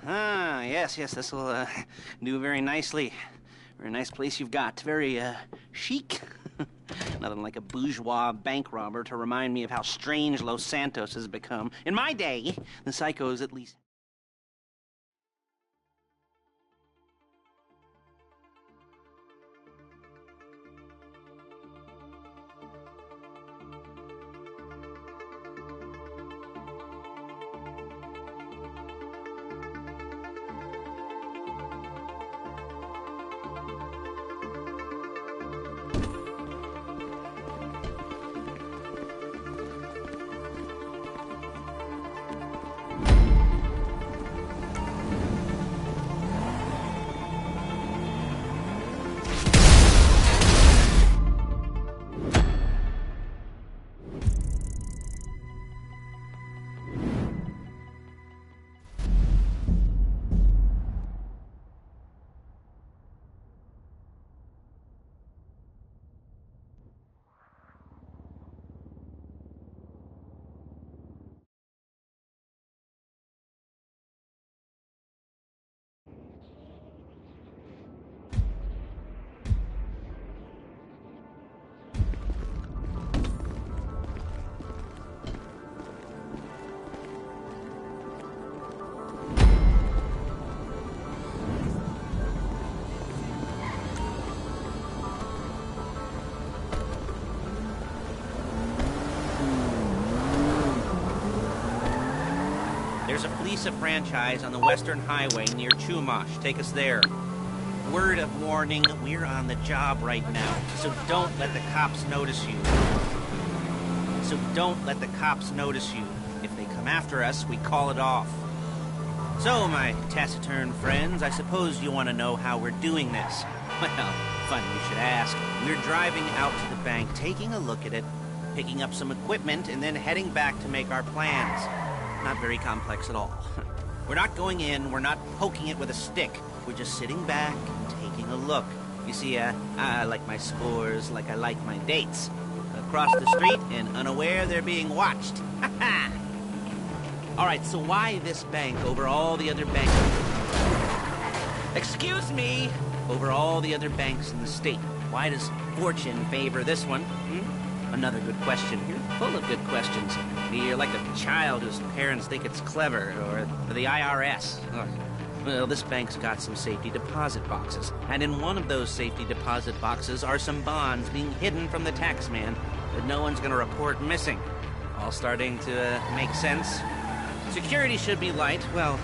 Ah, yes, this will do very nicely. Very nice place you've got. Very chic. Nothing like a bourgeois bank robber to remind me of how strange Los Santos has become. In my day, the psychos at least... There's a Flecca franchise on the Western Highway near Chumash. Take us there. Word of warning, we're on the job right now, so don't let the cops notice you. If they come after us, we call it off. So, my taciturn friends, I suppose you want to know how we're doing this. Well, funny you should ask. We're driving out to the bank, taking a look at it, picking up some equipment, and then heading back to make our plans. Not very complex at all. We're not going in, we're not poking it with a stick. We're just sitting back and taking a look. You see, I like my scores like I like my dates. Across the street and unaware they're being watched. All right, so why this bank over all the other banks? Excuse me! Over all the other banks in the state. Why does fortune favor this one? Another good question. You're full of good questions. You're like a child whose parents think it's clever, or the IRS. Well, this bank's got some safety deposit boxes, and in one of those safety deposit boxes are some bonds being hidden from the tax man that no one's gonna report missing. All starting to make sense? Security should be light, well,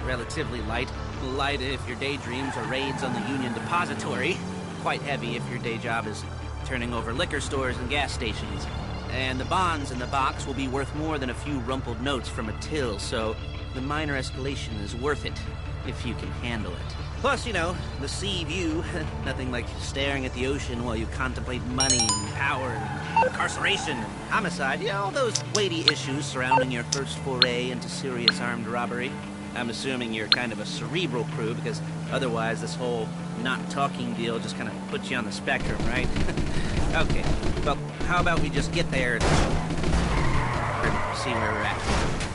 relatively light. Light if your daydreams are raids on the Union Depository. Quite heavy if your day job is turning over liquor stores and gas stations. And the bonds in the box will be worth more than a few rumpled notes from a till, so the minor escalation is worth it, if you can handle it. Plus, you know, the sea view. Nothing like staring at the ocean while you contemplate money and power and incarceration and homicide. You know, all those weighty issues surrounding your first foray into serious armed robbery. I'm assuming you're kind of a cerebral crew, because otherwise this whole not talking deal just kind of puts you on the spectrum, right? Okay, well, how about we just get there and see where we're at.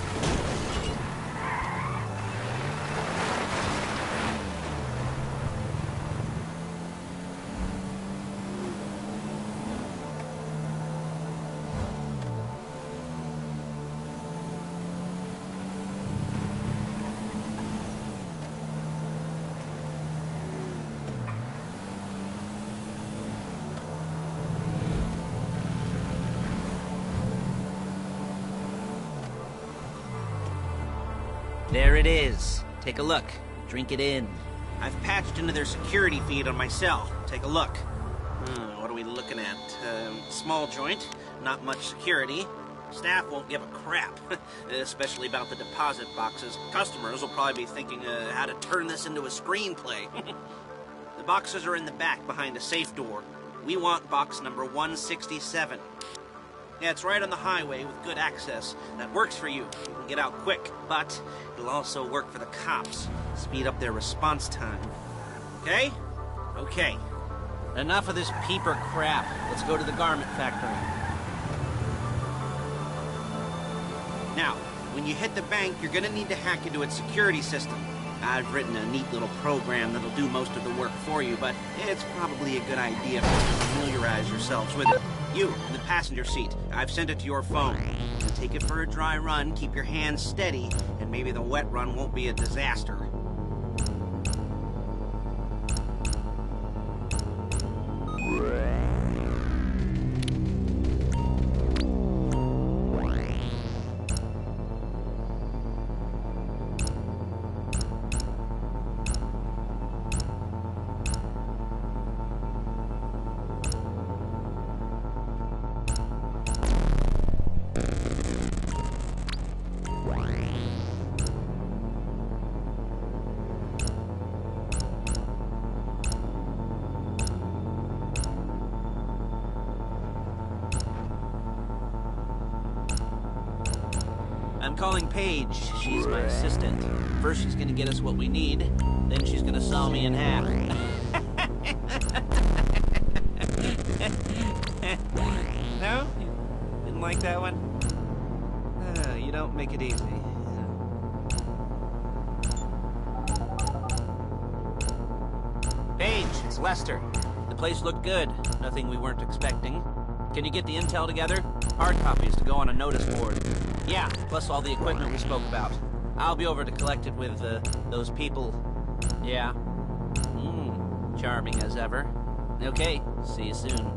There it is. Take a look. Drink it in. I've patched into their security feed on my cell. Take a look. What are we looking at? Small joint, not much security. Staff won't give a crap, especially about the deposit boxes. Customers will probably be thinking how to turn this into a screenplay. The boxes are in the back behind a safe door. We want box number 167. Yeah, it's right on the highway with good access. That works for you. You can get out quick, but it'll also work for the cops. Speed up their response time. Okay? Okay. Enough of this peeper crap. Let's go to the garment factory. Now, when you hit the bank, you're gonna need to hack into its security system. I've written a neat little program that'll do most of the work for you, but it's probably a good idea to familiarize yourselves with it. You, in the passenger seat, I've sent it to your phone. Take it for a dry run, keep your hands steady, and maybe the wet run won't be a disaster. I'm calling Paige. She's my assistant. First she's gonna get us what we need, then she's gonna saw me in half. No? You didn't like that one? You don't make it easy. Paige, it's Lester. The place looked good. Nothing we weren't expecting. Can you get the intel together? Hard copies to go on a notice board. Yeah, plus all the equipment we spoke about. I'll be over to collect it with, those people. Yeah. Charming as ever. Okay, see you soon.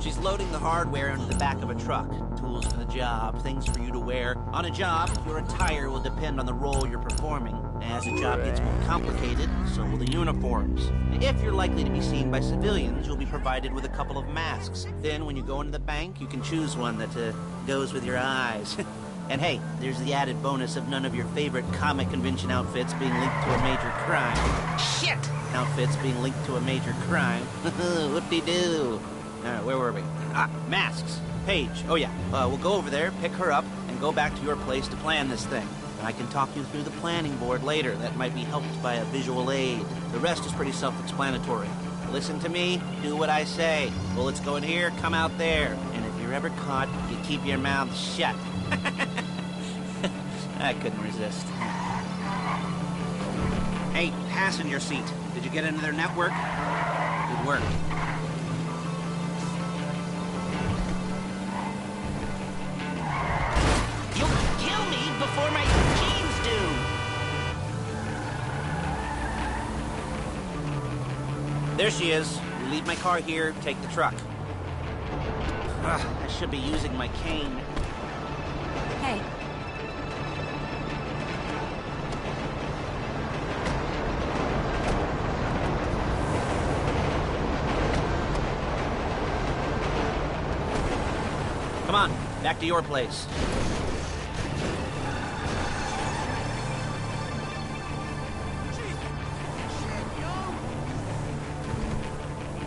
She's loading the hardware into the back of a truck. Tools for the job, things for you to wear. On a job, your attire will depend on the role you're performing. As the job gets more complicated, so will the uniforms. If you're likely to be seen by civilians, you'll be provided with a couple of masks. Then, when you go into the bank, you can choose one that goes with your eyes. And hey, there's the added bonus of none of your favorite comic convention outfits being linked to a major crime. Shit! Outfits being linked to a major crime. Whoop-de-doo. Alright, where were we? Masks. Paige. Oh yeah, we'll go over there, pick her up, and go back to your place to plan this thing. I can talk you through the planning board later. That might be helped by a visual aid. The rest is pretty self-explanatory. Listen to me, do what I say. Bullets go in here, come out there. And if you're ever caught, you keep your mouth shut. I couldn't resist. Hey, passenger seat. Did you get into their network? Good work. Before my jeans do. There she is. We leave my car here, take the truck. I should be using my cane. Hey. Come on, back to your place.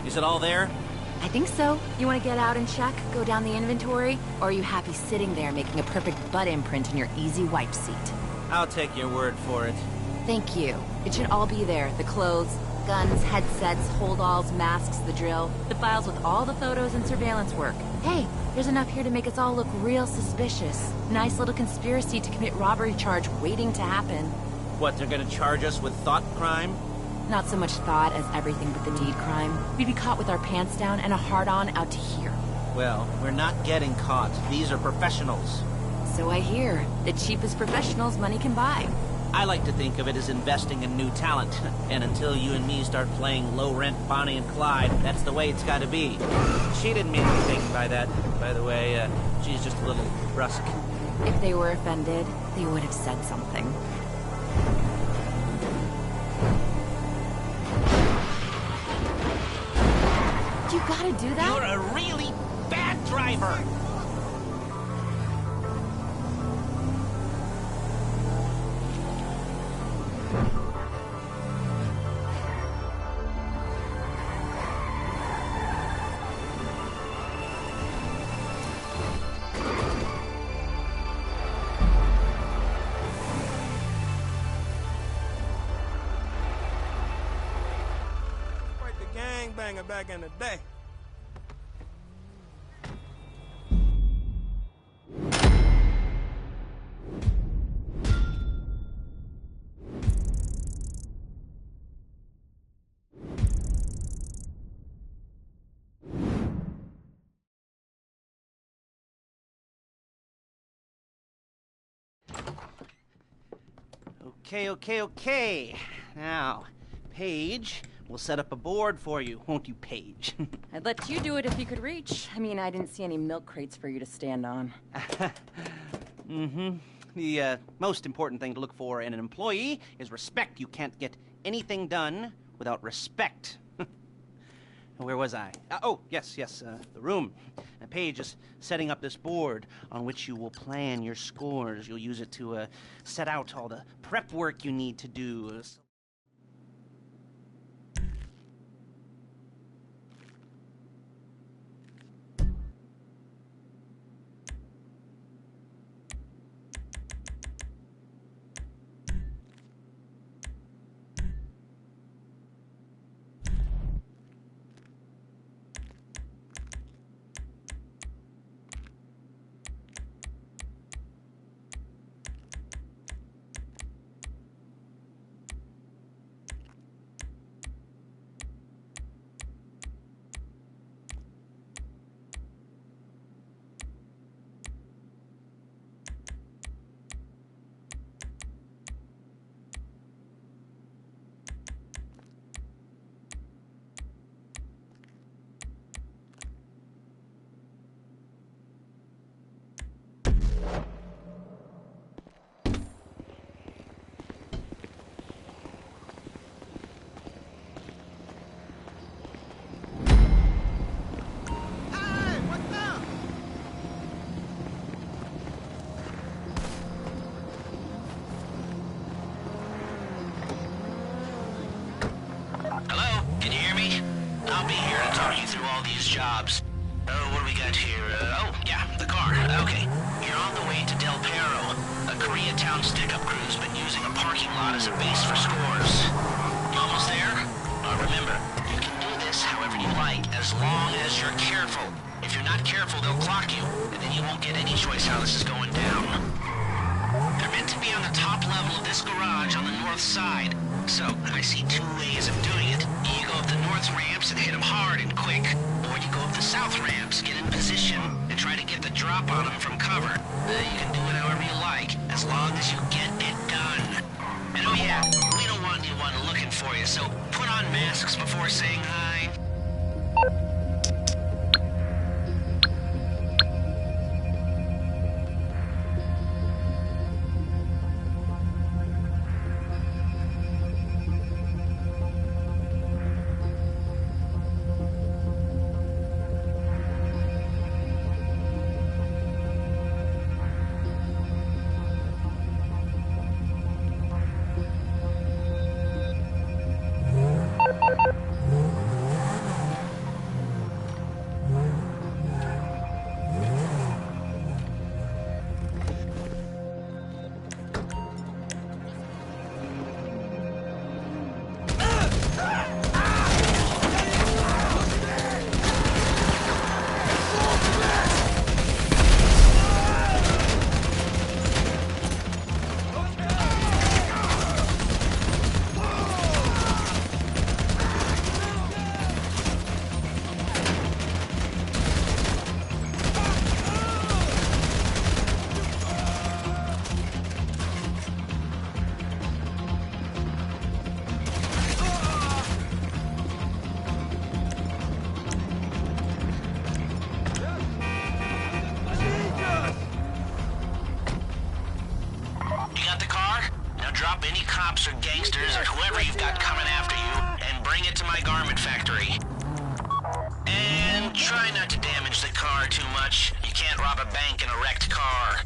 Is it all there? I think so. You want to get out and check? Go down the inventory? Or are you happy sitting there making a perfect butt imprint in your easy wipe seat? I'll take your word for it. Thank you. It should all be there. The clothes, guns, headsets, holdalls, masks, the drill. The files with all the photos and surveillance work. Hey, there's enough here to make us all look real suspicious. Nice little conspiracy to commit robbery charge waiting to happen. What, they're gonna charge us with thought crime? Not so much thought as everything but the deed crime. We'd be caught with our pants down and a hard-on out to here. Well, we're not getting caught. These are professionals. So I hear. The cheapest professionals money can buy. I like to think of it as investing in new talent. And until you and me start playing low-rent Bonnie and Clyde, that's the way it's gotta be. She didn't mean anything by that, by the way. She's just a little brusque. If they were offended, they would have said something. You gotta do that? You're a really bad driver! Quite the gangbanger back in the day. Okay. Now, Paige, we'll set up a board for you, won't you, Paige? I'd let you do it if you could reach. I mean, I didn't see any milk crates for you to stand on. The most important thing to look for in an employee is respect. You can't get anything done without respect. Where was I? Yes, the room. Paige is setting up this board on which you will plan your scores. You'll use it to set out all the prep work you need to do. Jobs. Oh, what do we got here? The car. Okay. You're on the way to Del Perro. A Koreatown stick-up crew's been using a parking lot as a base for scores. You almost there? Remember, you can do this however you like, as long as you're careful. If you're not careful, they'll clock you, and then you won't get any choice how this is going down. They're meant to be on the top level of this garage on the north side. So, I see two ways of doing it. You go up the north ramps and hit them hard and quick, or you go up the south ramps, get in position, and try to get the drop on them from cover. You can do it however you like, as long as you get it done. And oh yeah, we don't want anyone looking for you, so put on masks before saying hi. Cops or gangsters or whoever you've got coming after you, and bring it to my garment factory. And try not to damage the car too much. You can't rob a bank in a wrecked car.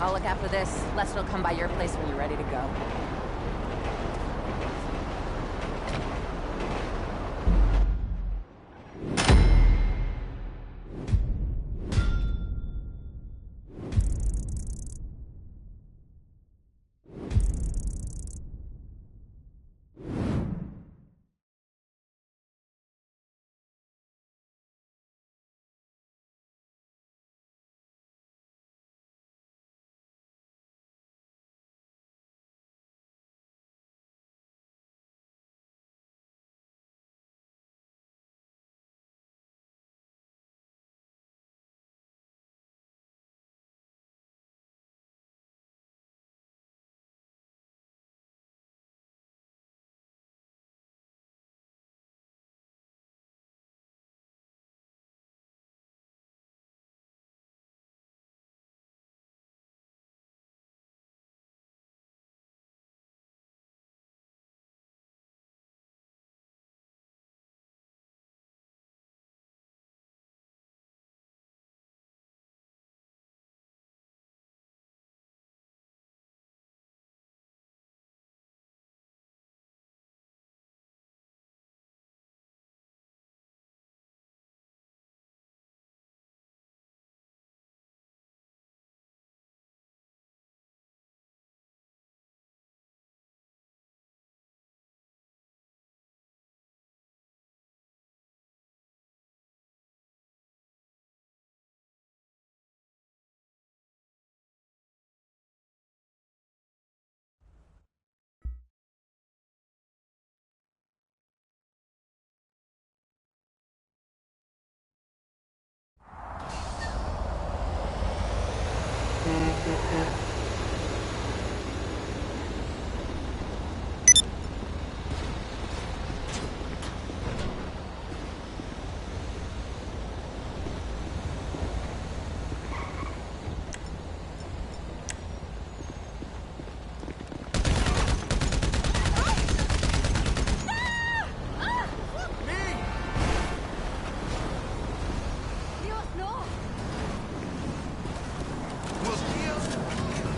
I'll look after this. Lester will come by your place when you're ready to go. Mosquitoes?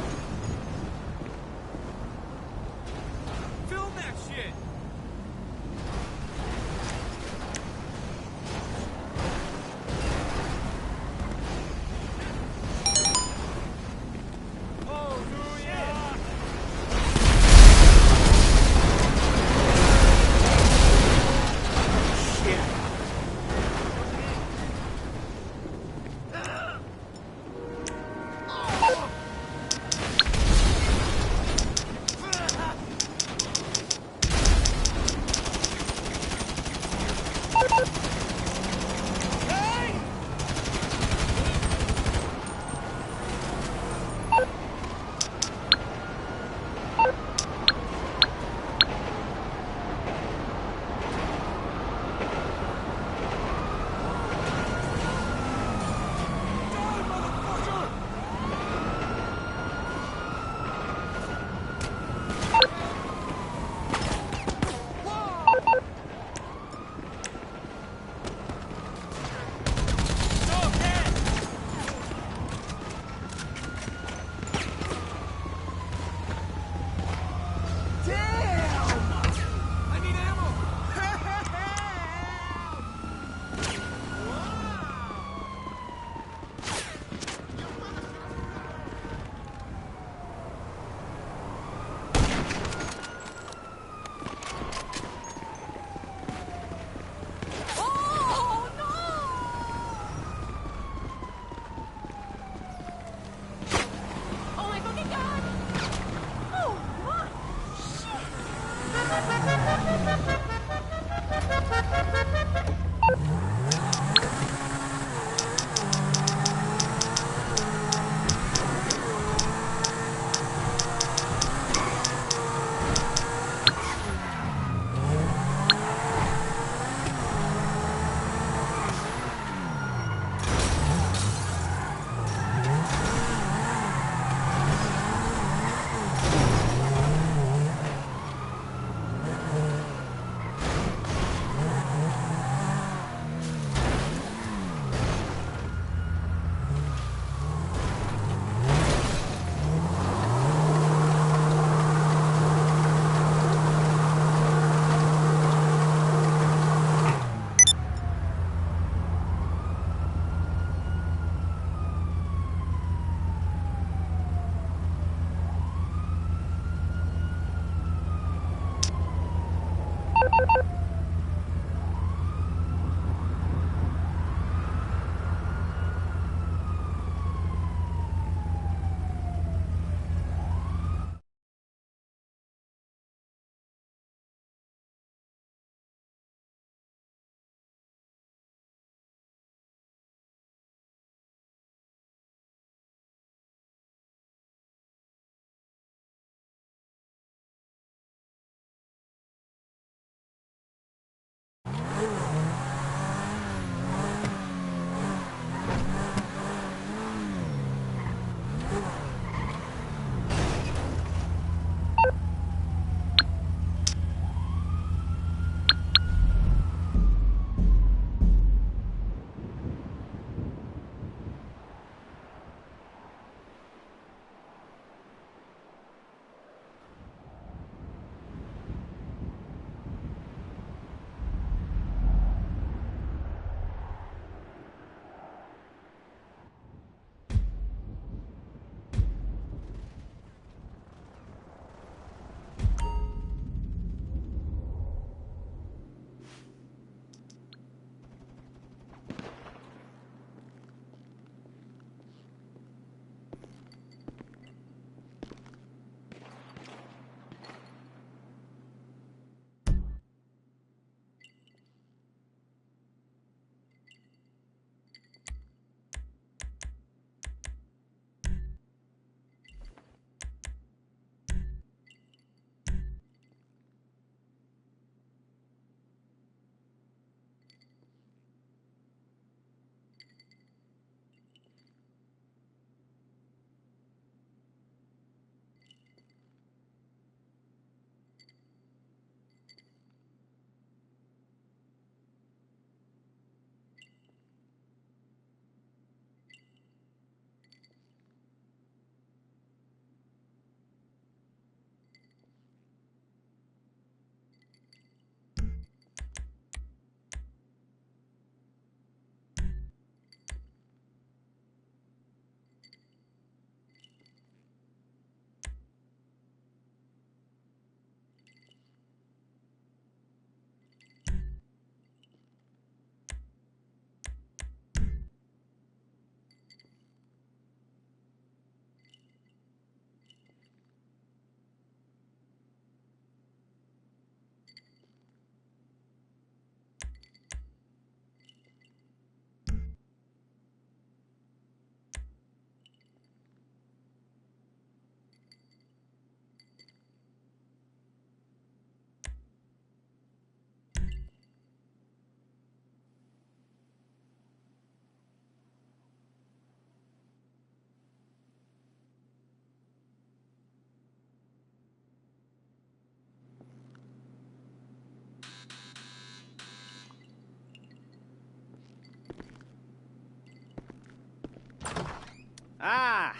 Ah,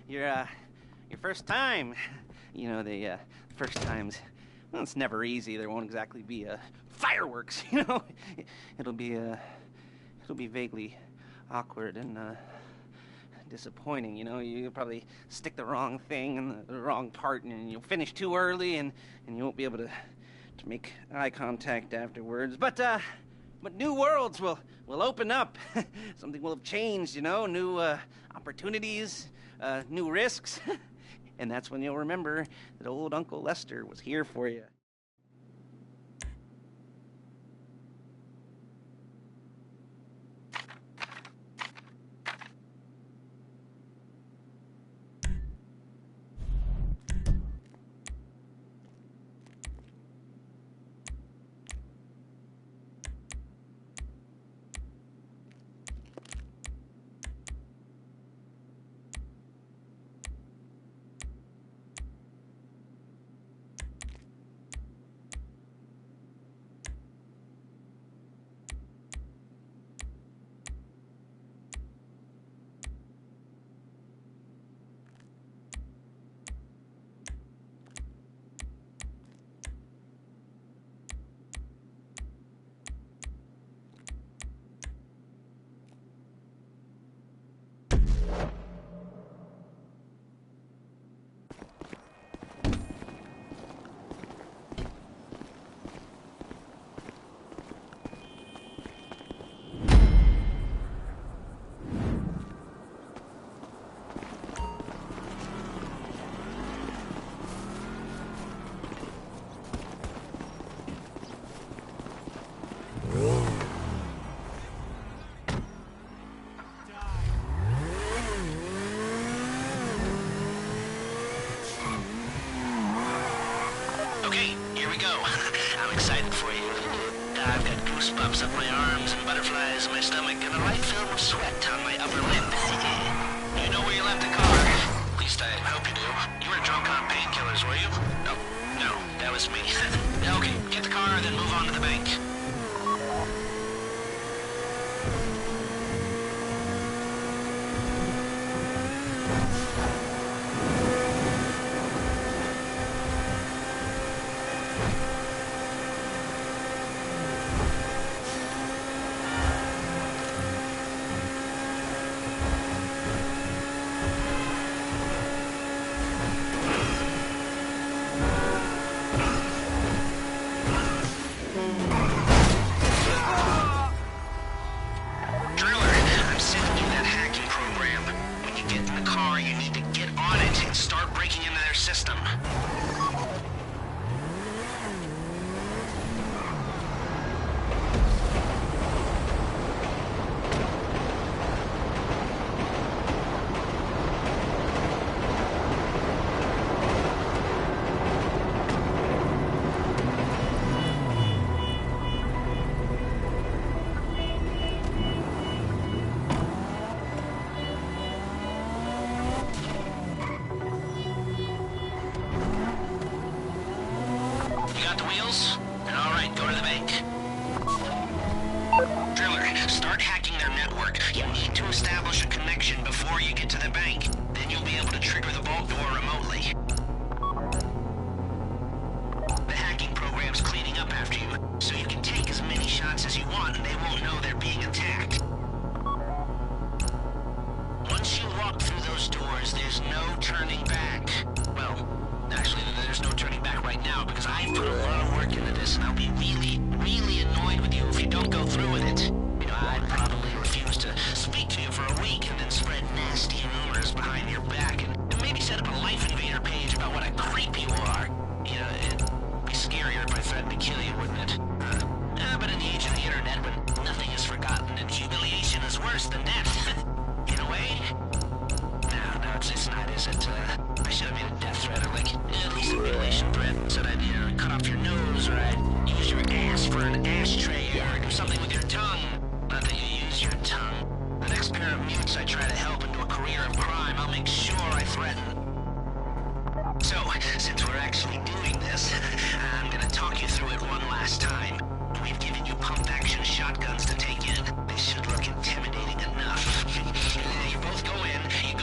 your first time. You know, the first times, well, it's never easy. There won't exactly be fireworks, you know. It'll be vaguely awkward and disappointing, you know. You'll probably stick the wrong thing in the wrong part, and you'll finish too early, and you won't be able to make eye contact afterwards. But new worlds will open up. Something will have changed, you know. New opportunities, new risks. And that's when you'll remember that old Uncle Lester was here for you. Okay, here we go. I'm excited for you. I've got goosebumps up my arms and butterflies in my stomach and a light film of sweat on my upper lip. You know where you left the car? At least I hope you do. You were drunk on painkillers, were you? No, that was me. Okay, get the car, then move on to the bank. System. Alright, go to the bank. Driller, start hacking their network. You need to establish a connection before you get to the bank. Then you'll be able to trigger the vault door remotely. The hacking program's cleaning up after you, so you can take as many shots as you want and they won't know they're being attacked. Once you walk through those doors, there's no turning back. Well, actually, there's no turning back right now because I've put a lot of work into this and I'll be really, really annoyed with you if you don't go through with it. You know, I'd probably refuse to speak to you for a week and then spread nasty rumors behind your back and maybe set up a Life Invader page about what a creep you are. You know, it'd be scarier if I threatened to kill you, wouldn't it? But in the age of the internet, when nothing is forgotten and humiliation is worse than death, in a way? No, it's not, is it? I should have made a death threat or like, at least a mutilation threat. Said I'd, you know, cut off your nose or I'd use your ass for an ashtray or do something with your tongue. Not that you use your tongue. The next pair of mutes I try to help into a career of crime, I'll make sure I threaten. So, since we're actually doing this, I'm gonna talk you through it one last time. We've given you pump-action shotguns to take in. They should look intimidating enough. You both go in, you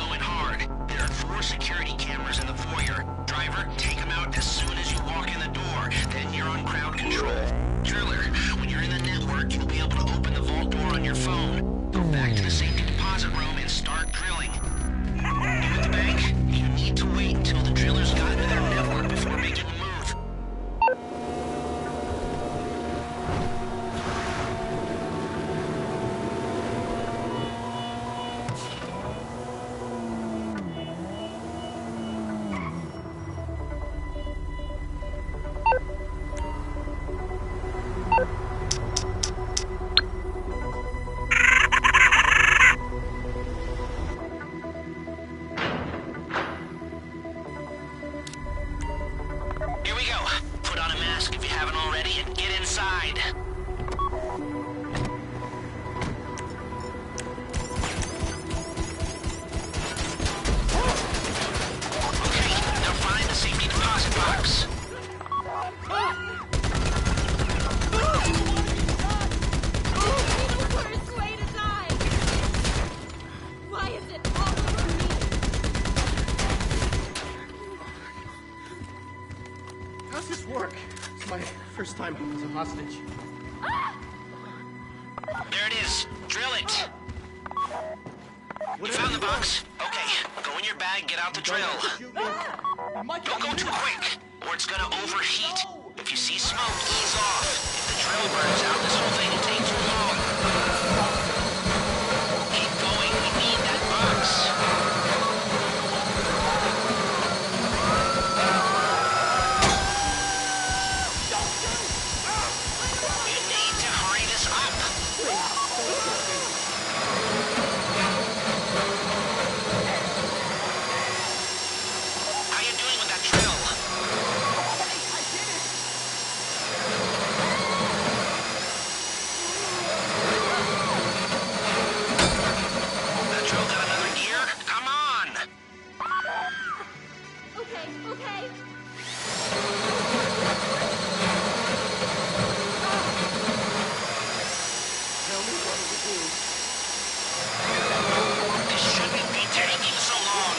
car. Take him out as soon as you walk in the door. Then you're on crowd control. Driller, when you're in the network, you'll be able to open the vault door on your phone. Go back to the safety deposit room and start drilling. You at the bank? You need to wait until the drillers got into their network before making a move. Here we go. Put on a mask if you haven't already and get inside. Okay, now find the safety deposit box. The worst way to die! Why is it all over me? How's this work? It's my first time as a hostage. There it is. Drill it. You found the box? Okay, go in your bag, get out the drill. Don't go too quick, or it's gonna overheat. If you see smoke, ease off. If the drill burns out, this whole thing will take too long. Keep going, we need that box. You need to hurry this up. How you doing with that drill? That drill got another gear? Come on! Okay, okay. Tell me what to do. This shouldn't be taking so long.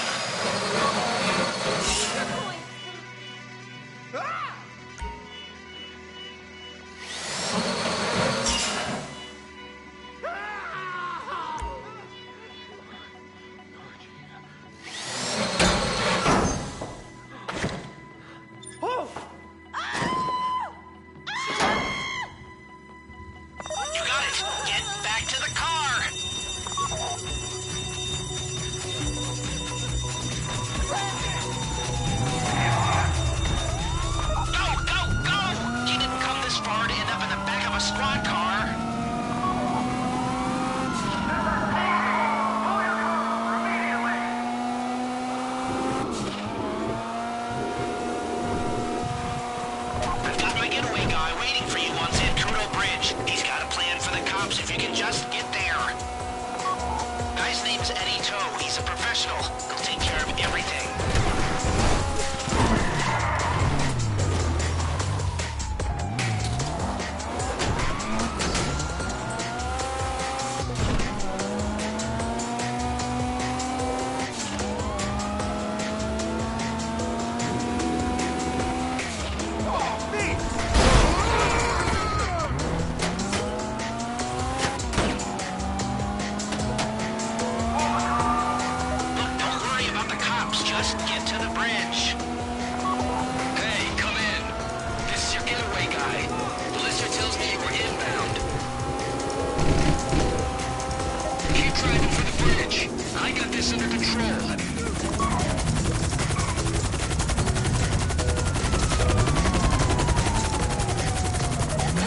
You got it. Get back to the car. Go, go, go! You didn't come this far to end up in the back of a squad car. I've got my getaway guy waiting for you on Zancudo Bridge. He's got a plan for the cops if you can just get there. Guy's name's Eddie Toe. He's a professional. He'll take care of everything. Look, don't worry about the cops. Just get to the bridge. Hey, come in. This is your getaway guy. Melissa tells me you were inbound. Keep driving for the bridge. I got this under control.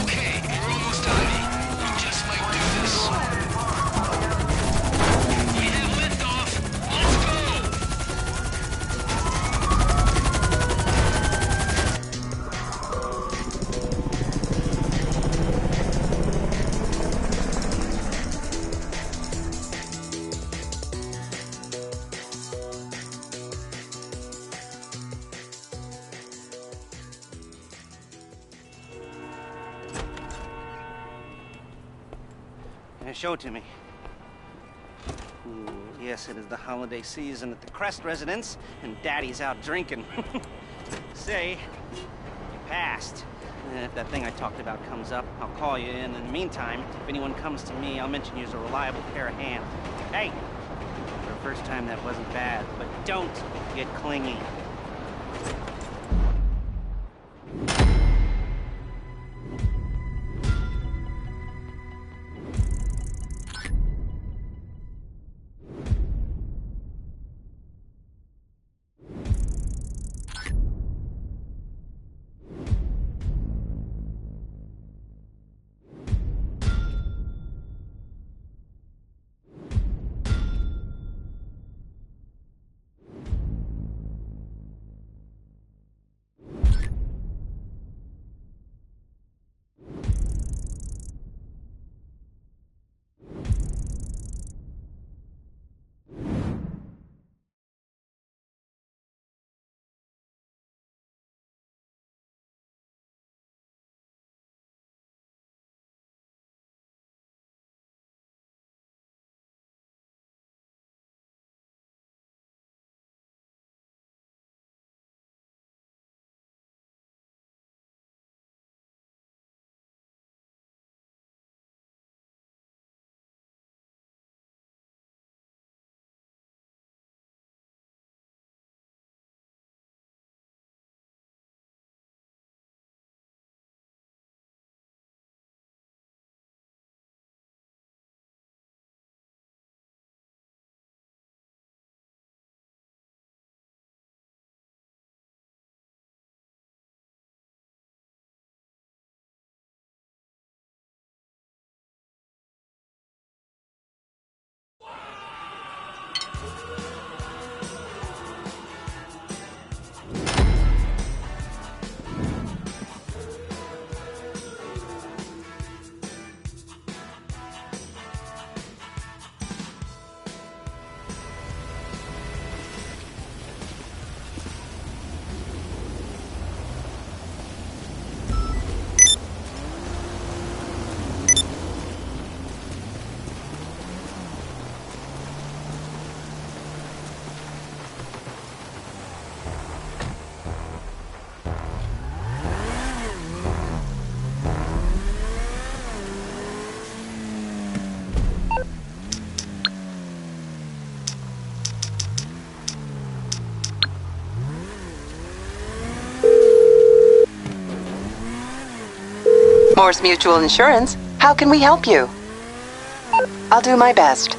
Okay, you're almost on me. You just might do this. We have liftoff. Let's go! Show it to me. Ooh, yes, it is the holiday season at the Crest residence, and Daddy's out drinking. Say, you passed. If that thing I talked about comes up, I'll call you, and in the meantime, if anyone comes to me, I'll mention you as a reliable pair of hands. Hey! For the first time, that wasn't bad, but don't get clingy. Morse Mutual Insurance. How can we help you? I'll do my best.